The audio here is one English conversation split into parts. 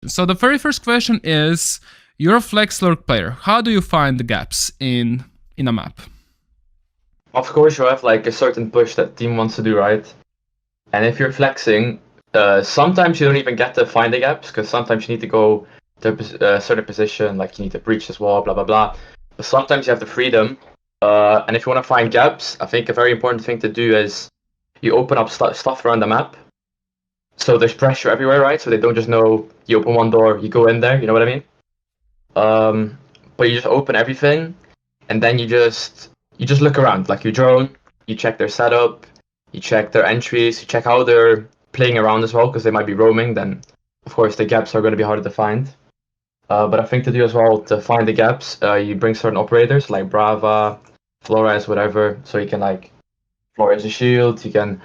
questions. So the very first question is, you're a flex lurk player. How do you find the gaps in a map? Of course, you have like a certain push that team wants to do, right? And if you're flexing, sometimes you don't even get to find the gaps, because sometimes you need to go to a certain position, like you need to breach this wall, blah, blah, blah. But sometimes you have the freedom. And if you want to find gaps, I think a very important thing to do is you open up stuff around the map. So there's pressure everywhere, right? So they don't just know you open one door, you go in there, you know what I mean? But you just open everything, and then you just look around. Like you drone, you check their setup, you check their entries, you check how they're playing around as well, because they might be roaming. Then, of course, the gaps are going to be harder to find. But I think to do as well, to find the gaps, you bring certain operators like Brava, Flores, whatever. So you can like Flores a shield, you can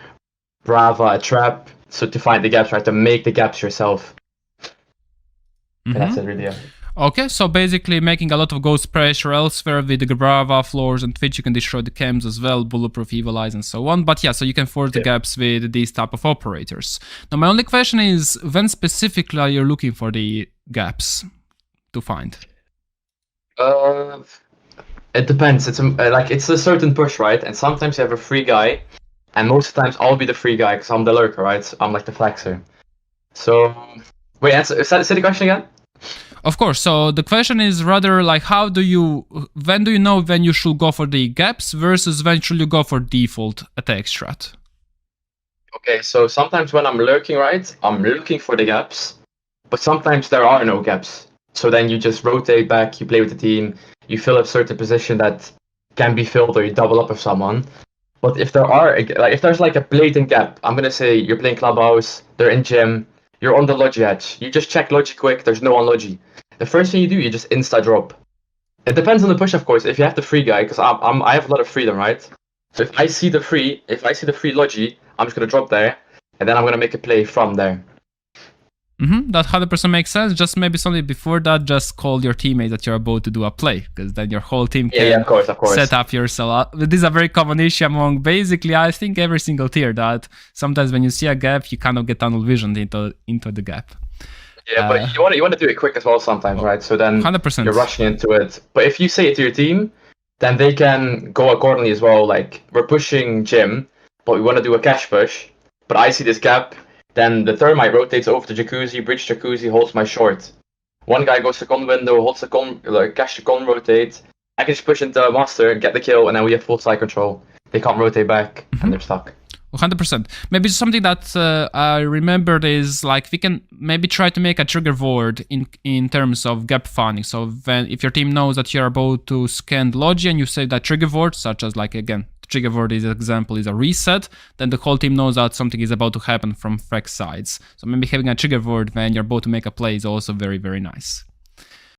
Brava a trap. So to find the gaps, right, to make the gaps yourself. And that's it, really. Yeah. Okay, so basically making a lot of ghost pressure elsewhere with the Brava, floors, and Twitch. You can destroy the cams as well, bulletproof, evil eyes, and so on. But yeah, so you can force the gaps with these type of operators. Now, my only question is, when specifically are you looking for the gaps to find? It depends. It's it's a certain push, right? And sometimes you have a free guy, and most of the times I'll be the free guy because I'm the lurker, right? So I'm like the flexer. So, wait, say the question again? Of course. So the question is rather like, when do you know when you should go for the gaps versus when should you go for default attack strat? Okay, so sometimes when I'm lurking, right, I'm looking for the gaps, but sometimes there are no gaps. So then you just rotate back, you play with the team, you fill up certain position that can be filled, or you double up with someone. But if there's like a blatant gap, I'm gonna say you're playing Clubhouse, they're in gym, you're on the Logi edge. You just check Logi quick, there's no on Logi. The first thing you do, you just insta drop. It depends on the push, of course. If you have the free guy, because I have a lot of freedom, right? So if I see the free Logi, I'm just gonna drop there, and then I'm gonna make a play from there. That 100% makes sense. Just maybe something before that, just call your teammates that you're about to do a play, because then your whole team can of course. set up yourself. This is a very common issue among basically, I think, every single tier, that sometimes when you see a gap, you kind of get tunnel visioned into the gap. Yeah, but you want to do it quick as well sometimes, right? So then 100%. You're rushing into it. But if you say it to your team, then they can go accordingly as well. Like, we're pushing gym, but we want to do a cash push, but I see this gap. Then the thermite rotates over to jacuzzi, bridge jacuzzi, holds my short. One guy goes to con window, holds the con, cash the con, rotate. I can just push into master, get the kill, and then we have full side control. They can't rotate back, and they're stuck. 100%. Maybe something that I remembered is like we can maybe try to make a trigger word in terms of gap finding. So if your team knows that you're about to scan Logi and you say that trigger word, such as like again, trigger word is example is a reset, then the whole team knows that something is about to happen from flex sides. So maybe having a trigger word when you're about to make a play is also very, very nice.